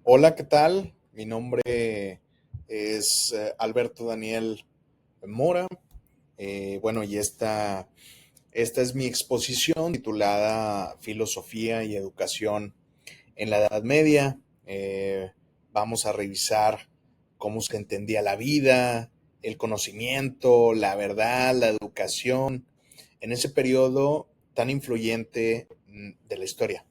Hola, ¿qué tal? Mi nombre es Alberto Daniel Mora. Bueno, y esta es mi exposición titulada Filosofía y Educación en la Edad Media. Vamos a revisar cómo se entendía la vida, el conocimiento, la verdad, la educación en ese periodo tan influyente de la historia.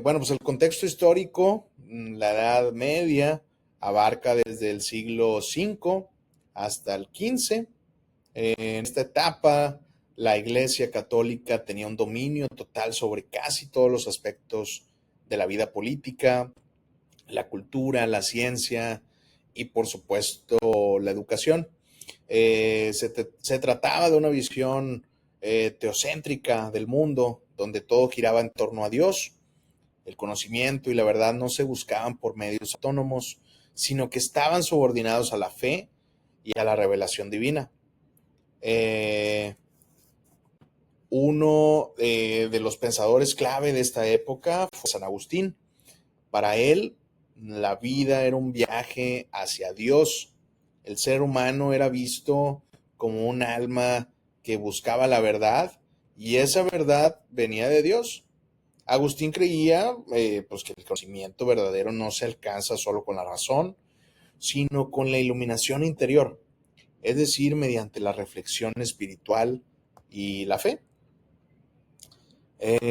Bueno, pues el contexto histórico, la Edad Media, abarca desde el siglo V hasta el XV. En esta etapa, la Iglesia Católica tenía un dominio total sobre casi todos los aspectos de la vida política, la cultura, la ciencia y, por supuesto, la educación. Se trataba de una visión teocéntrica del mundo, donde todo giraba en torno a Dios. El conocimiento y la verdad no se buscaban por medios autónomos, sino que estaban subordinados a la fe y a la revelación divina. Eh, uno de los pensadores clave de esta época fue San Agustín. Para él, la vida era un viaje hacia Dios. El ser humano era visto como un alma que buscaba la verdad y esa verdad venía de Dios. Agustín creía pues que el conocimiento verdadero no se alcanza solo con la razón, sino con la iluminación interior, es decir, mediante la reflexión espiritual y la fe.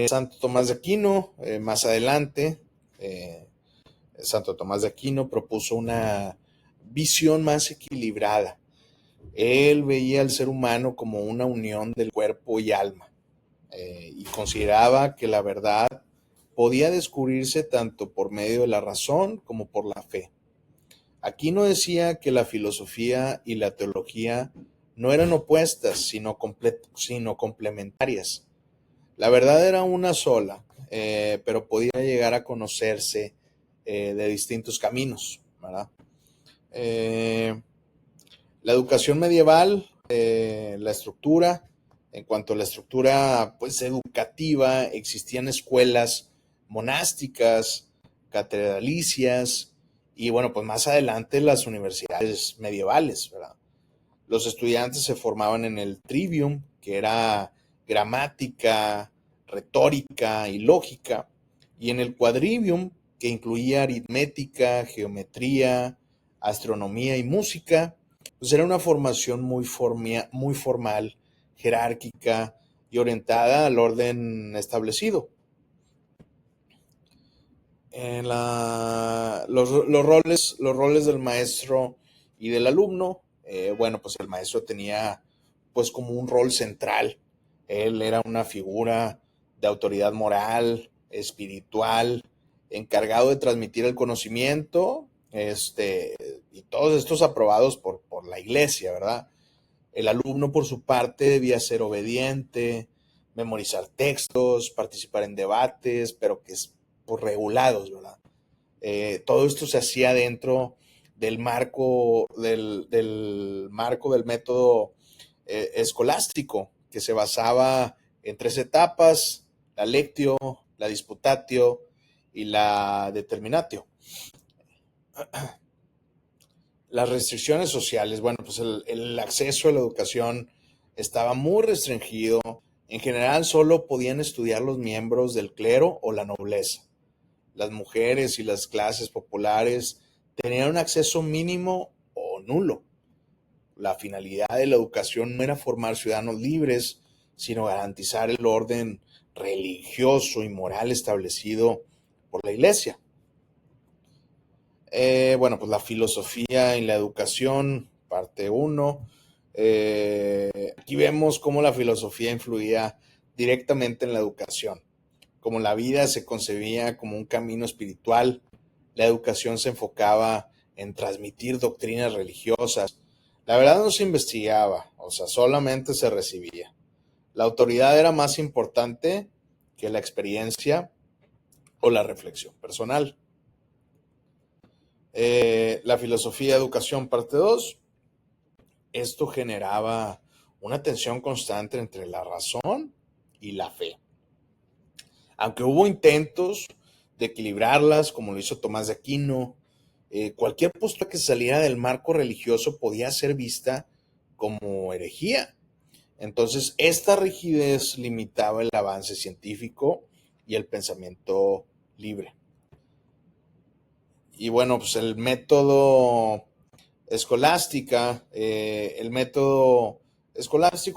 Santo Tomás de Aquino, más adelante, eh, Santo Tomás de Aquino propuso una visión más equilibrada. Él veía al ser humano como una unión del cuerpo y alma, y consideraba que la verdad podía descubrirse tanto por medio de la razón como por la fe. Aquino decía que la filosofía y la teología no eran opuestas, sino complementarias. La verdad era una sola, pero podía llegar a conocerse de distintos caminos, ¿verdad? Eh, la educación medieval, la estructura, en cuanto a la estructura pues, educativa, existían escuelas monásticas, catedralicias y bueno, pues más adelante las universidades medievales, ¿verdad? Los estudiantes se formaban en el trivium, que era gramática, retórica y lógica, y en el quadrivium, que incluía aritmética, geometría, astronomía y música. Pues era una formación muy formal, jerárquica y orientada al orden establecido. Los roles del maestro y del alumno, bueno, pues el maestro tenía pues como un rol central. Él era una figura de autoridad moral, espiritual, encargado de transmitir el conocimiento, y todos estos aprobados por la iglesia, ¿verdad? El alumno, por su parte, debía ser obediente, memorizar textos, participar en debates, pero que es por regulados, ¿verdad? Todo esto se hacía dentro del marco del método escolástico, que se basaba en tres etapas: la lectio, la disputatio y la determinatio. Las restricciones sociales, bueno, pues el acceso a la educación estaba muy restringido. En general solo podían estudiar los miembros del clero o la nobleza. Las mujeres y las clases populares tenían un acceso mínimo o nulo. La finalidad de la educación no era formar ciudadanos libres, sino garantizar el orden religioso y moral establecido por la iglesia. Bueno, pues la filosofía y la educación, parte uno. Aquí vemos cómo la filosofía influía directamente en la educación. Como la vida se concebía como un camino espiritual, la educación se enfocaba en transmitir doctrinas religiosas. La verdad no se investigaba, o sea, solamente se recibía. La autoridad era más importante que la experiencia o la reflexión personal. La filosofía de educación, parte 2. Esto generaba una tensión constante entre la razón y la fe. Aunque hubo intentos de equilibrarlas, como lo hizo Tomás de Aquino. Cualquier postura que saliera del marco religioso podía ser vista como herejía. Entonces, esta rigidez limitaba el avance científico y el pensamiento libre. Y bueno, pues el método escolástico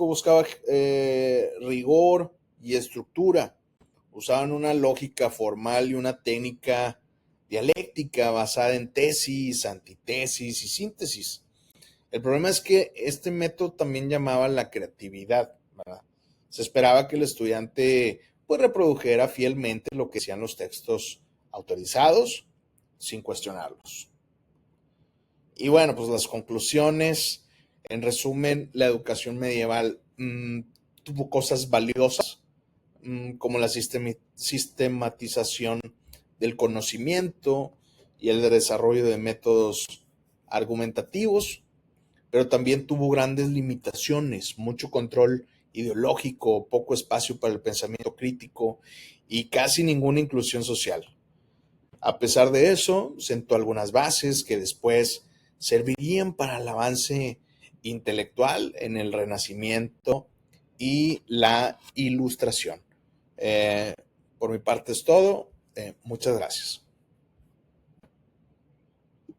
buscaba rigor y estructura. Usaban una lógica formal y una técnica dialéctica basada en tesis, antitesis y síntesis. El problema es que este método también llamaba la creatividad, ¿verdad? Se esperaba que el estudiante pues reprodujera fielmente lo que decían los textos autorizados sin cuestionarlos. Y bueno, pues las conclusiones, en resumen, la educación medieval tuvo cosas valiosas, como la sistematización del conocimiento y el desarrollo de métodos argumentativos, pero también tuvo grandes limitaciones, mucho control ideológico, poco espacio para el pensamiento crítico y casi ninguna inclusión social. A pesar de eso, sentó algunas bases que después servirían para el avance intelectual en el Renacimiento y la Ilustración. Por mi parte es todo. Muchas gracias.